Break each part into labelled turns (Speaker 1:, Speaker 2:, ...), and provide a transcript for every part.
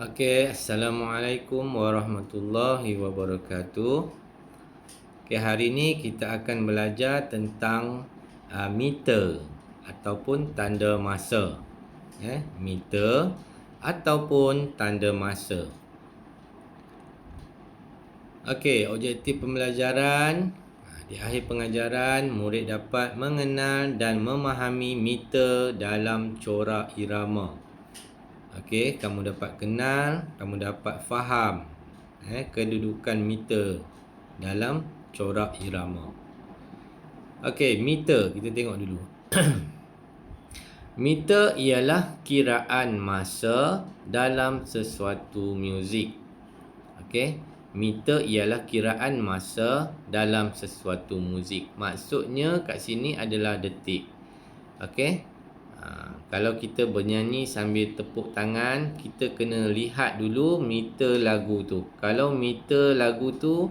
Speaker 1: Okey, Assalamualaikum warahmatullahi wabarakatuh. Okey, hari ini kita akan belajar tentang meter ataupun tanda masa. Meter ataupun tanda masa. Okey, objektif pembelajaran. Di akhir pengajaran, murid dapat mengenal dan memahami meter dalam corak irama. Okey, kamu dapat kenal, kamu dapat faham kedudukan meter dalam corak irama. Okey, meter kita tengok dulu. Meter ialah kiraan masa dalam sesuatu muzik. Okey, meter ialah kiraan masa dalam sesuatu muzik. Maksudnya kat sini adalah detik. Okey. Kalau kita bernyanyi sambil tepuk tangan, kita kena lihat dulu meter lagu tu. Kalau meter lagu tu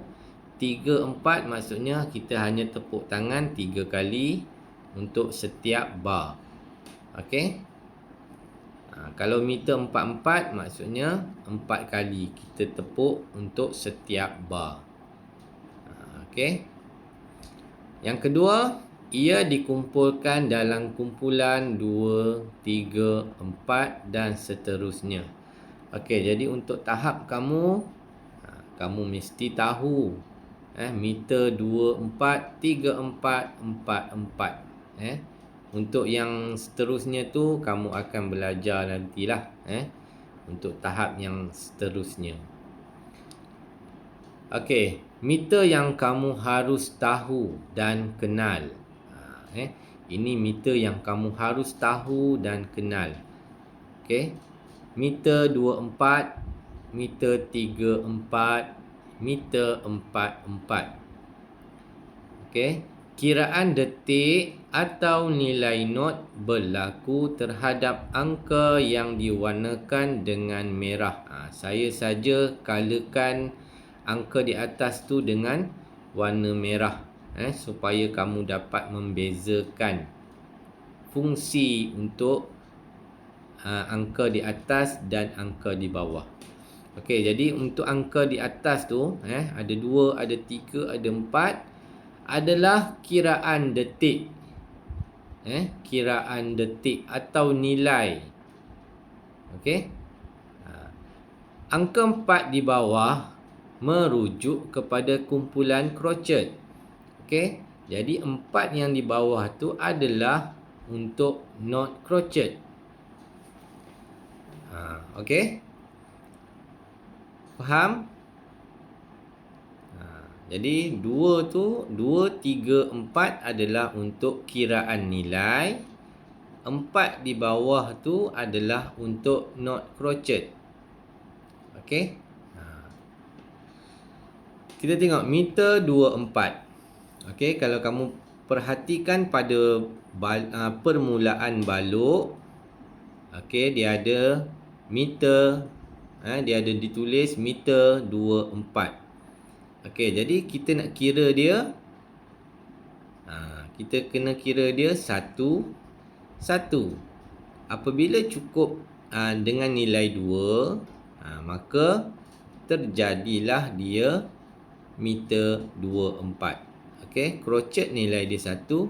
Speaker 1: 3/4, maksudnya kita hanya tepuk tangan 3 kali untuk setiap bar. Okey. Kalau meter 4/4, maksudnya 4 kali kita tepuk untuk setiap bar. Okey. Yang kedua, ia dikumpulkan dalam kumpulan 2, 3, 4 dan seterusnya. Okey, jadi untuk tahap kamu mesti tahu meter 2, 4, 3, 4, 4, 4. Untuk yang seterusnya tu kamu akan belajar nantilah untuk tahap yang seterusnya. Okey, meter yang kamu harus tahu dan kenal. Ini meter yang kamu harus tahu dan kenal. Okey. Meter 24, meter 34, meter 44. Okey. Kiraan detik atau nilai not berlaku terhadap angka yang diwarnakan dengan merah. Saya saja colourkan angka di atas tu dengan warna merah supaya kamu dapat membezakan fungsi untuk angka di atas dan angka di bawah. Okey, jadi untuk angka di atas tu ada 2, ada 3, ada 4 adalah kiraan detik. Kiraan detik atau nilai. Okey. Angka 4 di bawah merujuk kepada kumpulan crochet. Okey. Jadi 4 yang di bawah tu adalah untuk not crochet. Okey. Faham? Jadi 2 tu 2, 3, 4 adalah untuk kiraan nilai. 4 di bawah tu adalah untuk not crochet. Okey. Kita tengok meter 24. Okey, kalau kamu perhatikan pada permulaan balok, okey, dia ada meter, dia ada ditulis meter 24. Okey, jadi kita nak kira dia, kita kena kira dia satu. Apabila cukup dengan nilai 2, maka terjadilah dia meter 24. Okey, crochet nilai dia 1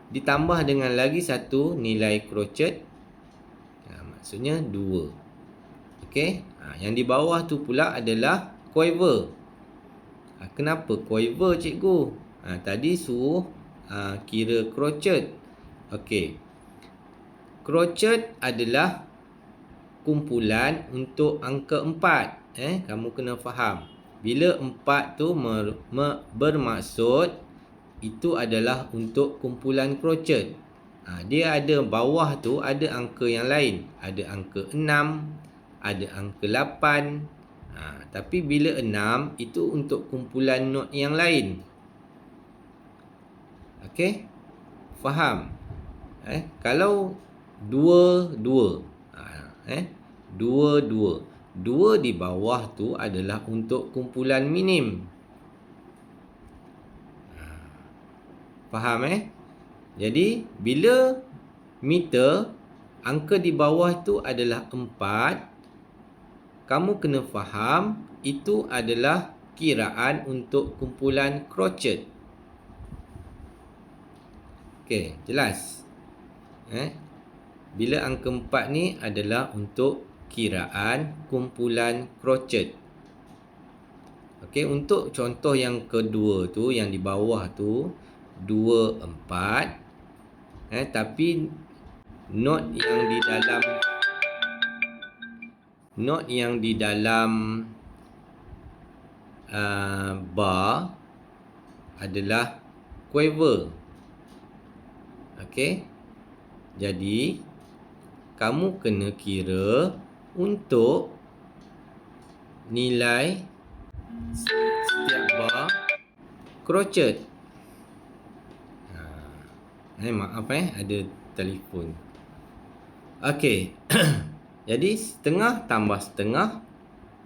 Speaker 1: ditambah dengan lagi 1 nilai crochet, maksudnya 2. Okey, yang di bawah tu pula adalah quiver. Kenapa quiver, cikgu? Tadi suruh kira crochet. Okey, crochet adalah kumpulan untuk angka 4. Kamu kena faham. Bila 4 tu bermaksud itu adalah untuk kumpulan crochet. Dia ada bawah tu ada angka yang lain. Ada angka 6, ada angka 8. Tapi bila 6 itu untuk kumpulan not yang lain. Okey? Faham? Kalau 2, 2. 2 di bawah tu adalah untuk kumpulan minim. Faham Jadi bila meter, angka di bawah tu adalah 4, kamu kena faham itu adalah kiraan untuk kumpulan crochet. Okey, jelas? Bila angka 4 ni adalah untuk kiraan kumpulan crochet. Okey, untuk contoh yang kedua tu, yang di bawah tu 2 4, tapi not yang di dalam bar adalah quaver. Okey. Jadi kamu kena kira untuk nilai setiap bar crochet. Maaf ada telefon. Okey. Jadi setengah tambah setengah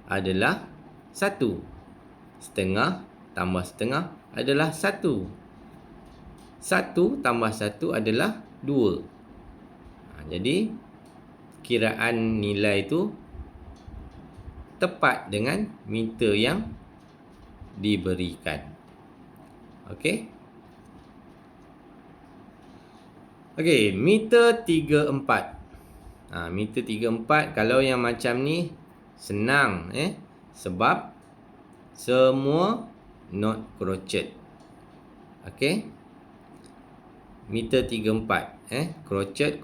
Speaker 1: adalah 1. Setengah tambah setengah adalah 1. 1 tambah 1 adalah 2. Jadi kiraan nilai itu tepat dengan meter yang diberikan. Okey. Okey, meter 34. Meter 34 kalau yang macam ni senang sebab semua not crochet. Okey. Meter 34 crochet.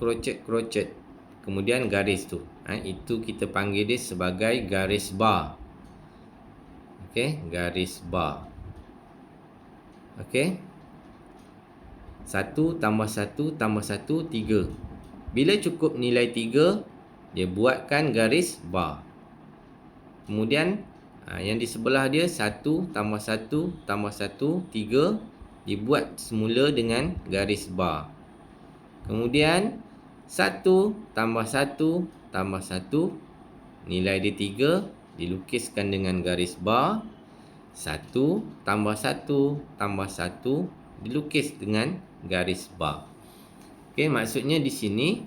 Speaker 1: Kemudian garis tu. Itu kita panggil dia sebagai garis bar. Okey, garis bar. Okey. 1 tambah 1 tambah 1 3. Bila cukup nilai 3, dia buatkan garis bar. Kemudian yang di sebelah dia 1 tambah 1 tambah 1 3, dibuat semula dengan garis bar. Kemudian 1 tambah 1 tambah 1, nilai dia 3, dilukiskan dengan garis bar. 1 tambah 1 tambah 1, dilukis dengan garis bar. Okey, maksudnya di sini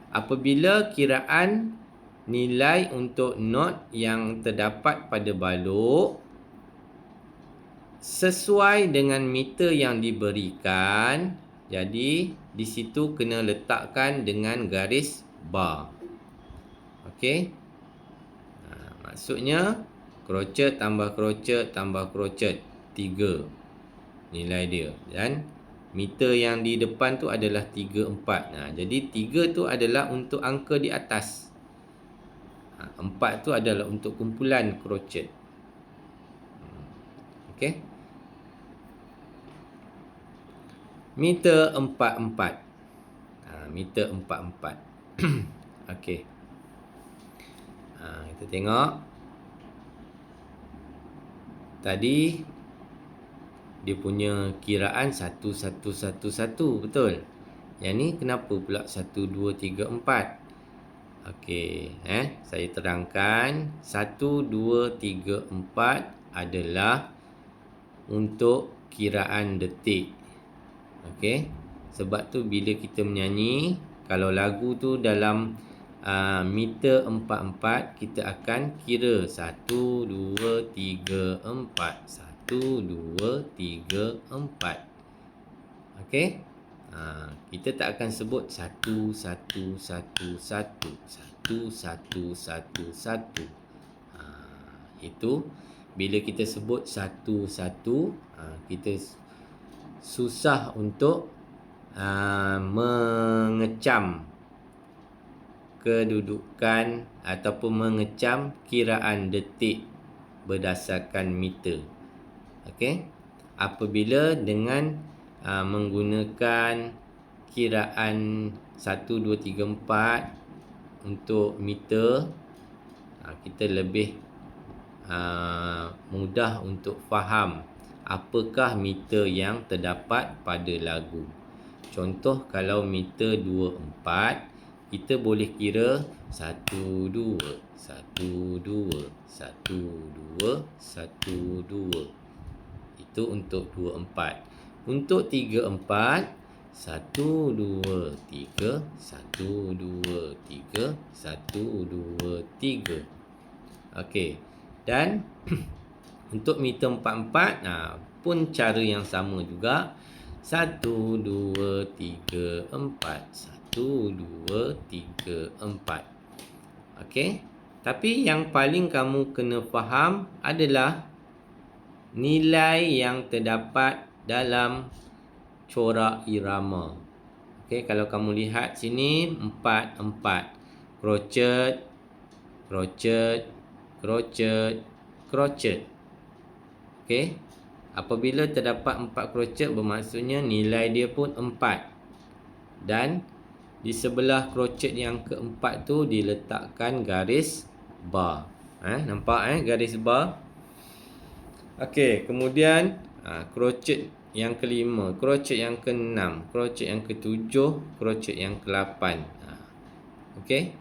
Speaker 1: apabila kiraan nilai untuk not yang terdapat pada balok sesuai dengan meter yang diberikan, jadi di situ kena letakkan dengan garis bar. Okey. Maksudnya crochet tambah crochet tambah crochet 3 nilai dia, dan meter yang di depan tu adalah 3 4. Jadi 3 tu adalah untuk angka di atas. 4 tu adalah untuk kumpulan crochet. Okey. Meter 44. Meter 44. Okey. Kita tengok. Tadi dia punya kiraan 1111, betul? Yang ni kenapa pula 1 2 3 4? Okey, saya terangkan 1 2 3 4 adalah untuk kiraan detik. Okey. Sebab tu bila kita menyanyi, kalau lagu tu dalam meter 44, kita akan kira 1 2 3 4. 1 2 3 4. Okey. Kita tak akan sebut 1 1 1 1 1 1 1 1 1. Itu bila kita sebut 1 1, kita susah untuk mengecam kedudukan ataupun mengecam kiraan detik berdasarkan meter. Okey. Apabila dengan menggunakan kiraan 1 2 3 4 untuk meter, kita lebih mudah untuk faham apakah meter yang terdapat pada lagu. Contoh, kalau meter 2 4, kita boleh kira 1 2 1 2 1 2 1 2. Itu untuk 2 4. Untuk 3 4, 1 2 3 1 2 3 1 2 3. Okey. Dan untuk meter 44 pun cara yang sama juga. 1 2 3 4. 1 2 3 4. Okey. Tapi yang paling kamu kena faham adalah nilai yang terdapat dalam corak irama. Okey, kalau kamu lihat sini 4 4. Crochet, crochet, crochet, crochet. Okey. Apabila terdapat 4 crochet bermaksudnya nilai dia pun 4. Dan di sebelah crochet yang keempat tu diletakkan garis bar. Nampak garis bar? Okey, kemudian crochet yang kelima, crochet yang keenam, crochet yang ketujuh, crochet yang ke-8. Okey.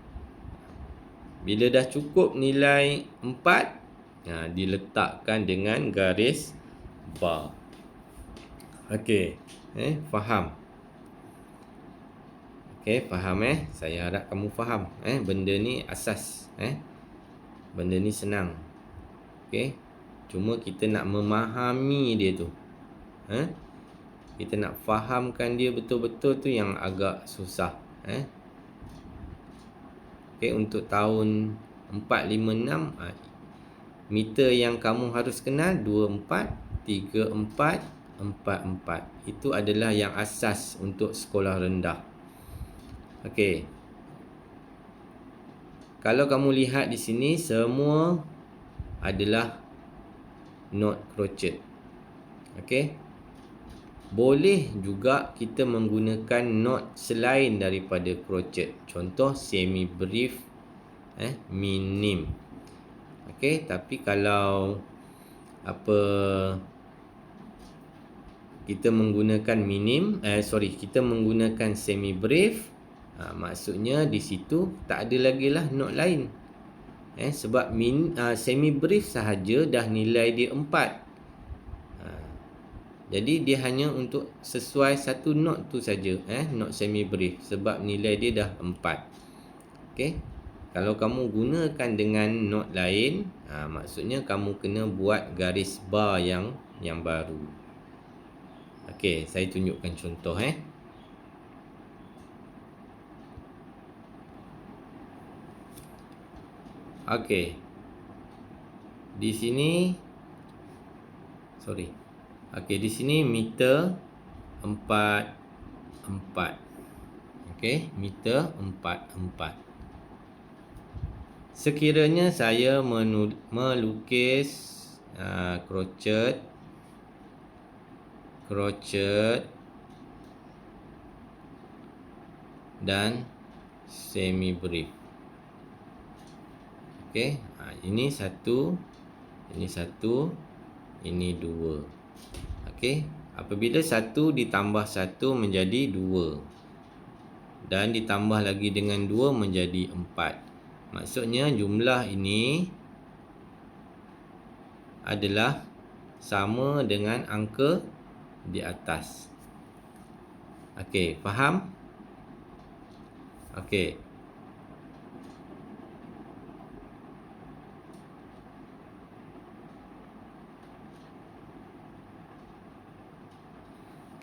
Speaker 1: Bila dah cukup nilai 4, diletakkan dengan garis bar. Okey, faham? Okey, faham Saya harap kamu faham. Benda ni asas. Benda ni senang. Okey. Cuma kita nak memahami dia tu. Kita nak fahamkan dia betul-betul tu yang agak susah. Okey, untuk tahun 456 meter yang kamu harus kenal 24, 34, 44. Itu adalah yang asas untuk sekolah rendah. Okey. Kalau kamu lihat di sini semua adalah not crochet. Okey. Boleh juga kita menggunakan knot selain daripada crochet. Contoh semi brief, minim. Okey, tapi kalau kita menggunakan kita menggunakan semi brief, maksudnya di situ tak ada lagi lah knot lain. Sebab semi brief sahaja dah nilai dia 4. Jadi dia hanya untuk sesuai satu knot tu saja, knot semi brief, sebab nilai dia dah 4. Okey. Kalau kamu gunakan dengan knot lain, maksudnya kamu kena buat garis bar yang baru. Okey, saya tunjukkan contoh Okey. Di sini Okey, di sini meter 44. Okey, meter 44. Sekiranya saya melukis crochet dan semi brief. Okey, ini satu, ini dua. Okey, apabila 1 ditambah 1 menjadi 2 dan ditambah lagi dengan 2 menjadi 4. Maksudnya jumlah ini adalah sama dengan angka di atas. Okey, faham? Okey.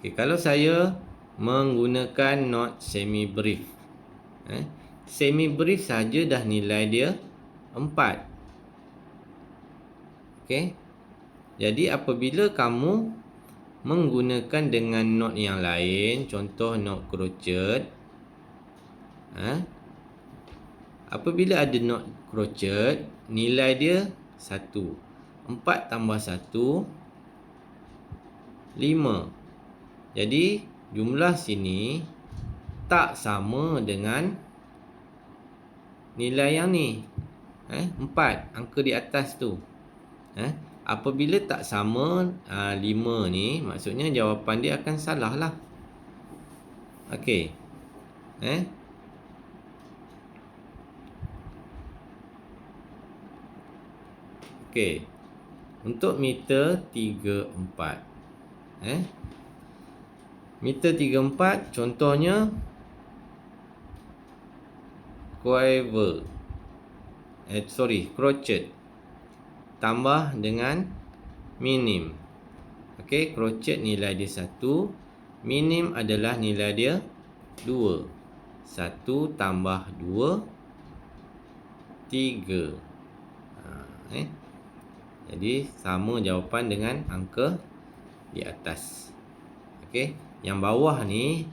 Speaker 1: Okay, kalau saya menggunakan knot semi brief, semi brief saja dah nilai dia 4. Okey. Jadi apabila kamu menggunakan dengan knot yang lain, contoh knot crochet, apabila ada knot crochet, nilai dia 1. 4 tambah 1, 5. Jadi jumlah sini tak sama dengan nilai yang ni. 4 angka di atas tu. Apabila tak sama 5 ni, maksudnya jawapan dia akan salah lah. Okey. Okey. Untuk meter 34. Meter 34 contohnya crochet. tambah dengan minim. Okey, crochet nilai dia 1. Minim adalah nilai dia 2. 1 tambah 2, 3. Jadi sama jawapan dengan angka di atas. Okey, yang bawah ni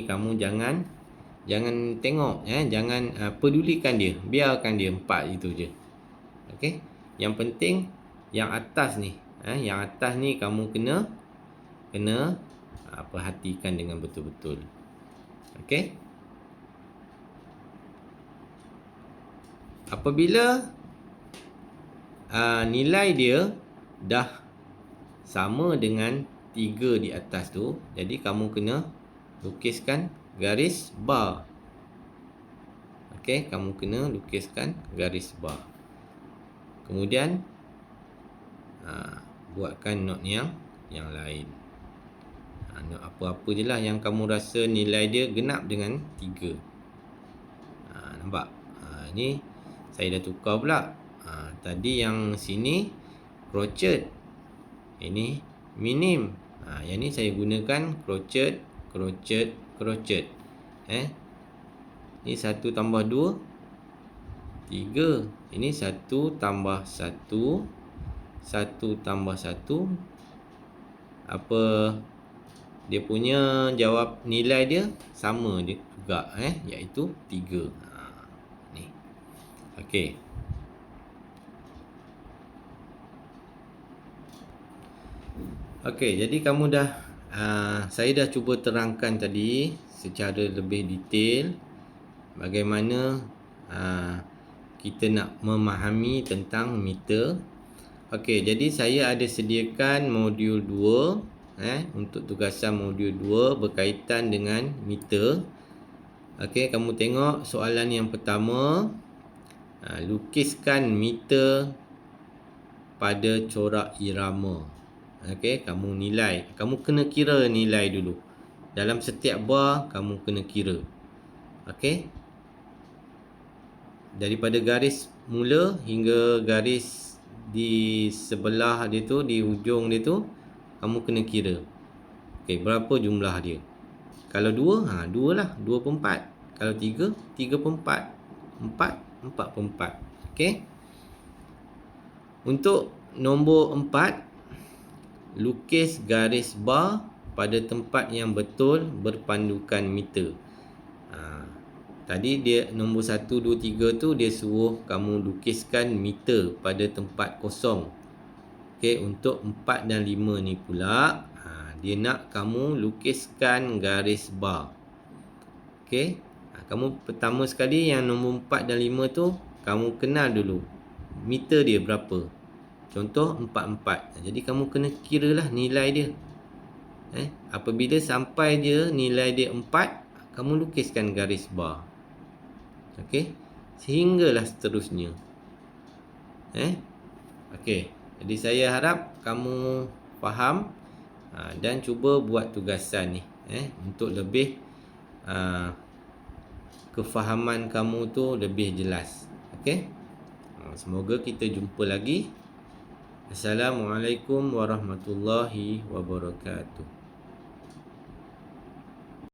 Speaker 1: kamu jangan tengok, jangan pedulikan dia, biarkan dia 4 itu je. Okey, yang penting yang atas ni, kamu kena perhatikan dengan betul-betul. Okey, apabila nilai dia dah sama dengan 3 di atas tu, jadi kamu kena lukiskan garis bar. Okey, kamu kena lukiskan garis bar. Kemudian buatkan not yang lain. Not apa-apa je lah yang kamu rasa nilai dia genap dengan 3. Nampak? Ni saya dah tukar pula. Tadi yang sini crochet, ini minim. Yang ni saya gunakan crochet. Ni 1 tambah 2, 3. Ini 1 tambah 1, 1 tambah 1. Apa dia punya jawab nilai dia sama dia juga, iaitu 3. Ni. Okey. Okey, jadi kamu dah saya dah cuba terangkan tadi secara lebih detail bagaimana kita nak memahami tentang meter. Okey, jadi saya ada sediakan modul 2 untuk tugasan modul 2 berkaitan dengan meter. Okey, kamu tengok soalan yang pertama. Lukiskan meter pada corak irama. Okey, kamu nilai. Kamu kena kira nilai dulu. Dalam setiap bar kamu kena kira. Okey. Daripada garis mula hingga garis di sebelah dia tu, di hujung dia tu, kamu kena kira. Okey, berapa jumlah dia? Kalau 2, 2 lah, 2/4. Kalau 3, 3/4. 4, 4/4. Okey. Untuk nombor 4, lukis garis bar pada tempat yang betul berpandukan meter. Tadi dia nombor 1, 2, 3 tu dia suruh kamu lukiskan meter pada tempat kosong. Okey, untuk 4 dan 5 ni pula, dia nak kamu lukiskan garis bar. Okey, kamu pertama sekali yang nombor 4 dan 5 tu, kamu kenal dulu meter dia berapa. Contoh 4/4. Jadi kamu kena kiralah nilai dia. Apabila sampai dia nilai dia 4, kamu lukiskan garis bar. Okey, sehinggalah seterusnya. Okey, jadi saya harap kamu faham dan cuba buat tugasan ni untuk lebih kefahaman kamu tu lebih jelas. Okey. Semoga kita jumpa lagi. Assalamualaikum warahmatullahi wabarakatuh.